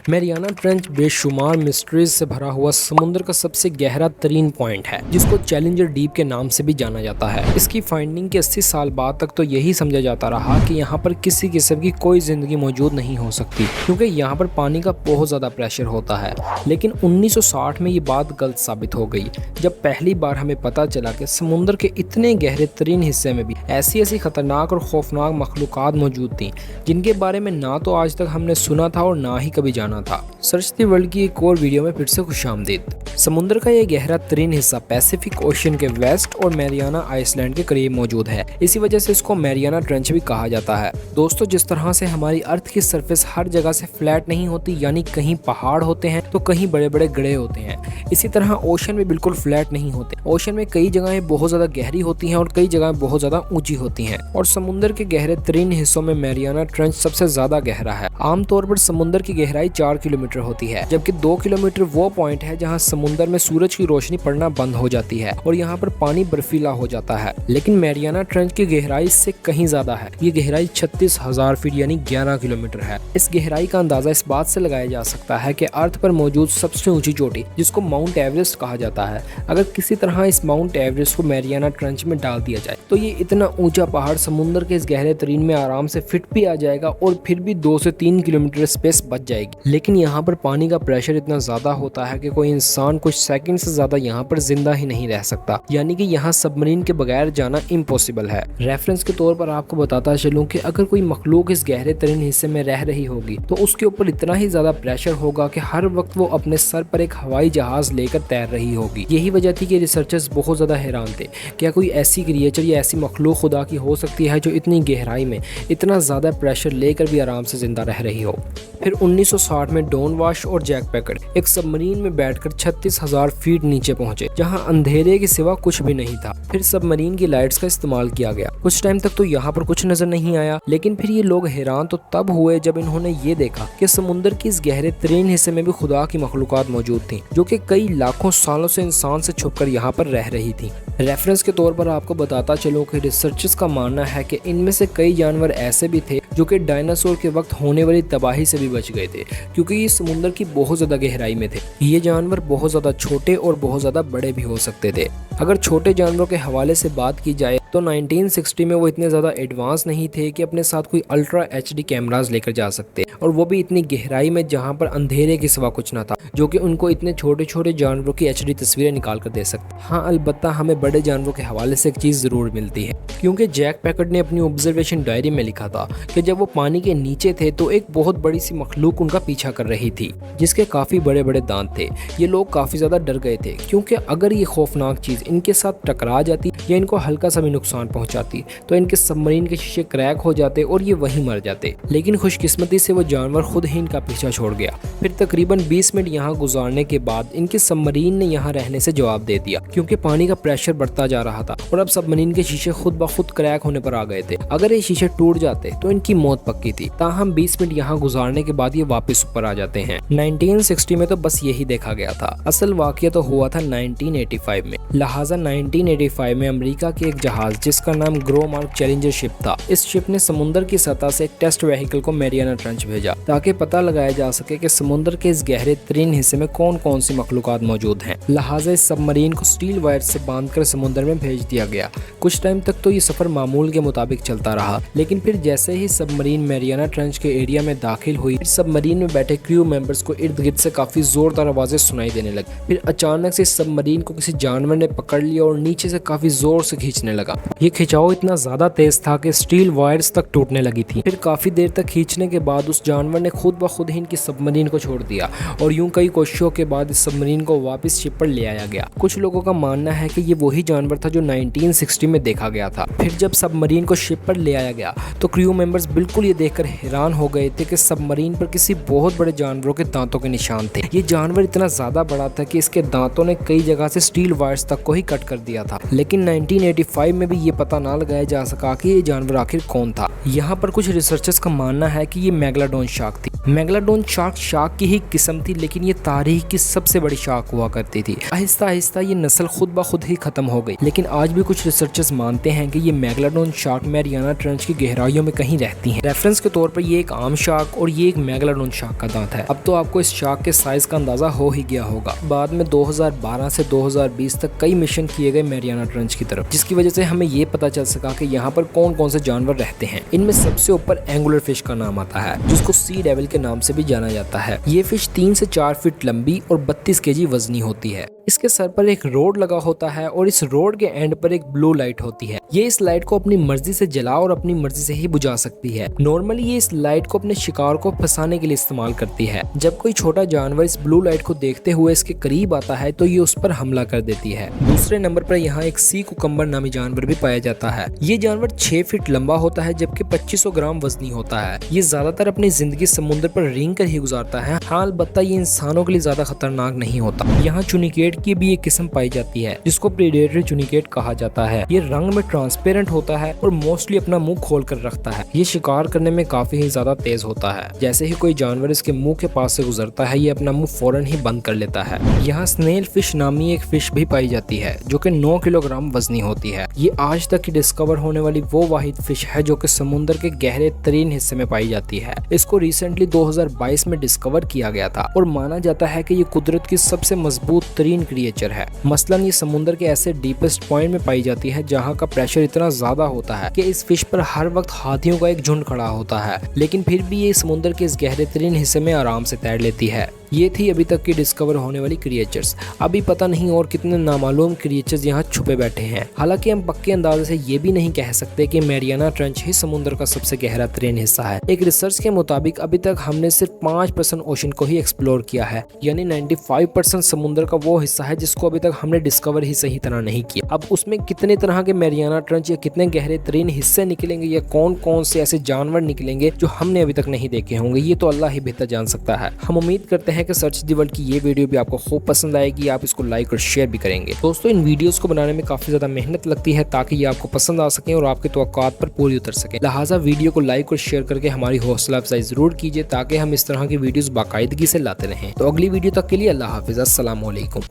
Mariana trench बेशुमार mysteries से भरा हुआ समुद्र का सबसे गहरा तरीन पॉइंट है, जिसको चैलेंजर डीप के नाम से भी जाना जाता है। इसकी फाइंडिंग के 80 साल बाद तक तो यही समझा जाता रहा कि यहाँ पर किसी किस्म की कोई जिंदगी मौजूद नहीं हो सकती, क्योंकि यहाँ पर पानी का बहुत ज्यादा प्रेशर होता है। लेकिन 1960 में ये बात गलत साबित हो गई, जब पहली बार हमें पता चला कि समुद्र के इतने गहरे तरीन हिस्से में भी ऐसी ऐसी खतरनाक और खौफनाक मखलूकात मौजूद थी, जिनके बारे में ना तो आज तक हमने सुना था और ना ही कभी जाना था। सर्च द वर्ल्ड की एक और वीडियो में फिर से खुशामदीद। समुद्र का ये गहरा तरीन हिस्सा पैसिफिक ओशन के वेस्ट और मैरियाना आइसलैंड के करीब मौजूद है। इसी वजह से इसको मैरियाना ट्रेंच भी कहा जाता है। दोस्तों, जिस तरह से हमारी अर्थ की सरफेस हर जगह से फ्लैट नहीं होती, यानी कहीं पहाड़ होते हैं तो कहीं बड़े बड़े गड्ढे होते हैं, इसी तरह ओशन में बिल्कुल फ्लैट नहीं होते। ओशन में कई जगहें बहुत ज्यादा गहरी होती हैं और कई जगहें बहुत ज्यादा ऊंची होती हैं, और समुद्र के गहरे तरीन हिस्सों में मैरियाना ट्रेंच सबसे ज्यादा गहरा है। आमतौर पर समुद्र की गहराई 4 किलोमीटर होती है, जबकि 2 किलोमीटर वो पॉइंट है जहां समुद्र में सूरज की रोशनी पड़ना बंद हो जाती है और यहाँ पर पानी बर्फीला हो जाता है। लेकिन मैरियाना ट्रेंच की गहराई इससे कहीं ज्यादा है। ये गहराई 36,000 फीट यानी 11 किलोमीटर है। इस गहराई का अंदाजा इस बात से लगाया जा सकता है कि अर्थ पर मौजूद सबसे ऊंची चोटी, जिसको माउंट एवरेस्ट कहा जाता है, अगर किसी तरह इस माउंट एवरेस्ट को मैरियाना ट्रेंच में डाल दिया जाए तो ये इतना ऊंचा पहाड़ समुद्र के इस गहरे तरीन में आराम से फिट भी आ जाएगा और फिर भी 2 से 3 किलोमीटर स्पेस बच जाएगी। लेकिन यहाँ पर पानी का प्रेशर इतना ज्यादा होता है कि कोई इंसान कुछ सेकंड से ज्यादा यहाँ पर जिंदा ही नहीं रह सकता, यानी कि यहाँ सबमरीन के बगैर जाना इम्पॉसिबल है। रेफरेंस के तौर पर आपको बताता चलूं कि अगर कोई मखलूक इस गहरे तरीन हिस्से में रह रही होगी तो उसके ऊपर इतना ही ज्यादा प्रेशर होगा कि हर वक्त वो अपने सर पर एक हवाई जहाज लेकर तैर रही होगी। यही वजह थी कि रिसर्चर्स बहुत ज्यादा हैरान थे, क्या कोई ऐसी क्रिएचर या ऐसी मखलूक खुदा की हो सकती है जो इतनी गहराई में इतना ज्यादा प्रेशर लेकर भी आराम से जिंदा रह रही हो। फिर 1960 में डॉन वाश और जैक पैकर्ड एक सबमरीन में बैठकर 36,000 फीट नीचे पहुंचे, जहां अंधेरे के सिवा कुछ भी नहीं था। फिर सबमरीन की लाइट्स का इस्तेमाल किया गया। कुछ टाइम तक तो यहाँ पर कुछ नजर नहीं आया, लेकिन फिर ये लोग हैरान तो तब हुए जब इन्होंने ये देखा कि समुद्र की इस गहरे तरीन हिस्से में भी खुदा की मखलूकात मौजूद थी, जो कि कई लाखों सालों से इंसान से छुपकर यहाँ पर रह रही थी। रेफरेंस के तौर पर आपको बताता चलूं कि रिसर्चर्स का मानना है कि इनमें से कई जानवर ऐसे भी थे जो कि डायनासोर के वक्त होने वाली तबाही से भी बच गए थे, क्योंकि ये समुद्र की बहुत ज्यादा गहराई में थे। ये जानवर बहुत ज्यादा छोटे और बहुत ज्यादा बड़े भी हो सकते थे। अगर छोटे जानवरों के हवाले से बात की जाए तो 1960 में वो इतने ज़्यादा एडवांस नहीं थे कि अपने साथ कोई अल्ट्रा HD कैमरास लेकर जा सकते, और वो भी इतनी गहराई में जहाँ पर अंधेरे के सिवा कुछ ना था, जो कि उनको इतने छोटे छोटे जानवरों की HD तस्वीरें निकाल कर दे सकते। हाँ, अलबत्ता हमें बड़े जानवरों के हवाले से एक चीज़ ज़रूर मिलती है, क्योंकि जैक पैकर्ड ने अपनी ऑब्जर्वेशन डायरी में लिखा था कि जब वो पानी के नीचे थे तो एक बहुत बड़ी सी मखलूक उनका पीछा कर रही थी, जिसके काफ़ी बड़े बड़े दांत थे। ये लोग काफ़ी ज़्यादा डर गए थे, क्योंकि अगर ये खौफनाक चीज़ इनके साथ टकरा जाती या इनको हल्का सा भी नुकसान पहुंचाती तो इनके सबमरीन के शीशे क्रैक हो जाते और ये वहीं मर जाते। लेकिन खुशकिस्मती से वो जानवर खुद ही इनका पीछा छोड़ गया। फिर तकरीबन 20 मिनट यहाँ गुजारने के बाद इनके सबमरीन ने यहाँ रहने से जवाब दे दिया, क्योंकि पानी का प्रेशर बढ़ता जा रहा था और अब सबमरीन के शीशे खुद ब खुद क्रैक होने पर आ गए थे। अगर ये शीशे टूट जाते तो इनकी मौत पक्की थी। ताहम 20 मिनट यहाँ गुजारने के बाद ये वापस ऊपर आ जाते हैं। 1960 में तो बस यही देखा गया था। असल वाकया तो हुआ था 1985 में। लिहाजा 1985 में अमेरिका के एक जहाज जिसका नाम ग्रोमार्क चैलेंजर शिप था, इस शिप ने समुद्र की सतह से एक टेस्ट व्हीकल को मैरियाना ट्रेंच भेजा, ताकि पता लगाया जा सके कि समुद्र के इस गहरे तरीन हिस्से में कौन कौन सी मखलूकात मौजूद हैं। लिहाजा इस सबमरीन को स्टील वायर से बांधकर समुद्र में भेज दिया गया। कुछ टाइम तक तो ये सफर मामूल के मुताबिक चलता रहा, लेकिन फिर जैसे ही सबमरीन मैरियाना ट्रेंच के एरिया में दाखिल हुई, सबमरीन में बैठे क्रू मेंबर्स को इर्द गिर्द से काफी जोरदार आवाजें सुनाई देने लगी। फिर अचानक से सबमरीन को किसी जानवर ने पकड़ लिया और नीचे से काफी जोर से खींचने लगा। ये खिंचाव इतना ज्यादा तेज था कि स्टील वायर्स तक टूटने लगी थी। फिर काफी देर तक खींचने के बाद उस जानवर ने खुद ब खुद ही इनकी सबमरीन को छोड़ दिया और यूं कई कोशिशों के बाद इस सबमरीन को वापस शिप पर ले आया गया। कुछ लोगों का मानना है कि ये वही जानवर था जो 1960 में देखा गया था। फिर जब सबमरीन को शिप पर ले आया गया तो क्रू मेंबर्स बिल्कुल ये देखकर हैरान हो गए थे कि सबमरीन पर किसी बहुत बड़े जानवरों के दांतों के निशान थे। ये जानवर इतना ज्यादा बड़ा था कि इसके दांतों ने कई जगह से स्टील वायर्स तक को ही कट कर दिया था। लेकिन 1985 में भी भी ये पता ना लगाया जा सका कि ये जानवर आखिर कौन था। यहाँ पर कुछ रिसर्चर्स का मानना है कि ये मेगालोडोन शार्क थी। मेगालोडोन शार्क की ही किस्म थी, लेकिन ये तारीख की सबसे बड़ी शार्क हुआ करती थी। आहिस्ता आहिस्ता ये नस्ल खुद ब खुद ही खत्म हो गई, लेकिन आज भी कुछ रिसर्चर्स मानते हैं कि ये मेगालोडोन शार्क मैरियाना ट्रेंच की गहराइयों में कहीं रहती हैं। रेफरेंस के तौर पर ये एक आम शार्क और ये एक मेगालोडोन शार्क का दांत है। अब तो आपको इस शार्क के साइज का अंदाजा हो ही गया होगा। बाद में 2012 से 2020 तक कई मिशन किए गए मैरियाना ट्रेंच की तरफ, जिसकी वजह से हमें ये पता चल सका कि यहाँ पर कौन कौन से जानवर रहते हैं। इनमें सबसे ऊपर एंगुलर फिश का नाम आता है, जिसको सी डेविल के नाम से भी जाना जाता है। ये फिश 3 से 4 फीट लंबी और 32 केजी वजनी होती है। इसके सर पर एक रोड लगा होता है और इस रोड के एंड पर एक ब्लू लाइट होती है। ये इस लाइट को अपनी मर्जी से जला और अपनी मर्जी से ही बुझा सकती है। नॉर्मली ये इस लाइट को अपने शिकार को फंसाने के लिए इस्तेमाल करती है। जब कोई छोटा जानवर इस ब्लू लाइट को देखते हुए इसके करीब आता है तो ये उस पर हमला कर देती है। दूसरे नंबर पर यहाँ एक सी कुकम्बर नामी जानवर भी पाया जाता है। ये जानवर 6 फीट लंबा होता है, जबकि 2500 ग्राम वजनी होता है। ये ज्यादातर अपनी जिंदगी समुद्र पर रेंग कर ही गुजारता है। हाँ, अलबत्ता ये इंसानों के लिए ज्यादा खतरनाक नहीं होता। यहाँ चुनिकेट की भी एक किस्म पाई जाती है, जिसको प्रेडेटरी चुनिकेट कहा जाता है। ये रंग में ट्रांसपेरेंट होता है और मोस्टली अपना मुंह खोल कर रखता है। ये शिकार करने में काफी ही ज्यादा तेज होता है। जैसे ही कोई जानवर इसके मुंह के पास से गुजरता है, ये अपना मुंह फौरन ही बंद कर लेता है। यहाँ स्नेल फिश नामी एक फिश भी पाई जाती है, जो कि 9 किलोग्राम वजनी होती है। ये आज तक की डिस्कवर होने वाली वो वाहिद फिश है जो कि समुद्र के गहरे तरीन हिस्से में पाई जाती है। इसको रिसेंटली 2022 में डिस्कवर किया गया था और माना जाता है कि ये कुदरत की सबसे मजबूत तरीन क्रिएचर है। मसलन ये समुद्र के ऐसे डीपेस्ट पॉइंट में पाई जाती है जहाँ का प्रेशर इतना ज्यादा होता है कि इस फिश पर हर वक्त हाथियों का एक झुंड खड़ा होता है, लेकिन फिर भी ये समुद्र के इस गहरे तरीन हिस्से में आराम से तैर लेती है। ये थी अभी तक की डिस्कवर होने वाली क्रिएचर्स। अभी पता नहीं और कितने नामालूम क्रिएचर्स यहाँ छुपे बैठे हैं। हालांकि हम पक्के अंदाजे से ये भी नहीं कह सकते कि मैरियाना ट्रेंच ही समुद्र का सबसे गहरा तरीन हिस्सा है। एक रिसर्च के मुताबिक अभी तक हमने सिर्फ 5% ओशन को ही एक्सप्लोर किया है, यानी 95% समुद्र का वो हिस्सा है जिसको अभी तक हमने डिस्कवर ही सही तरह नहीं किया। अब उसमें कितने तरह के मैरियाना ट्रेंच या कितने गहरे तरीन हिस्से निकलेंगे या कौन कौन से ऐसे जानवर निकलेंगे जो हमने अभी तक नहीं देखे होंगे, ये तो अल्लाह ही बेहतर जान सकता है। हम उम्मीद करते हैं कि सर्च द वर्ल्ड की ये वीडियो भी आपको खूब पसंद आएगी। आप इसको लाइक और शेयर भी करेंगे। दोस्तों, इन वीडियोस को बनाने में काफी ज्यादा मेहनत लगती है ताकि ये आपको पसंद आ सके और आपके तवक्कुआत पर पूरी उतर सके। लिहाजा वीडियो को लाइक और शेयर करके हमारी हौसला अफजाई जरूर कीजिए ताकि हम इस तरह की वीडियोस बाकायदगी से लाते रहें। तो अगली वीडियो तक के लिए अल्लाह हाफिज, अस्सलाम वालेकुम।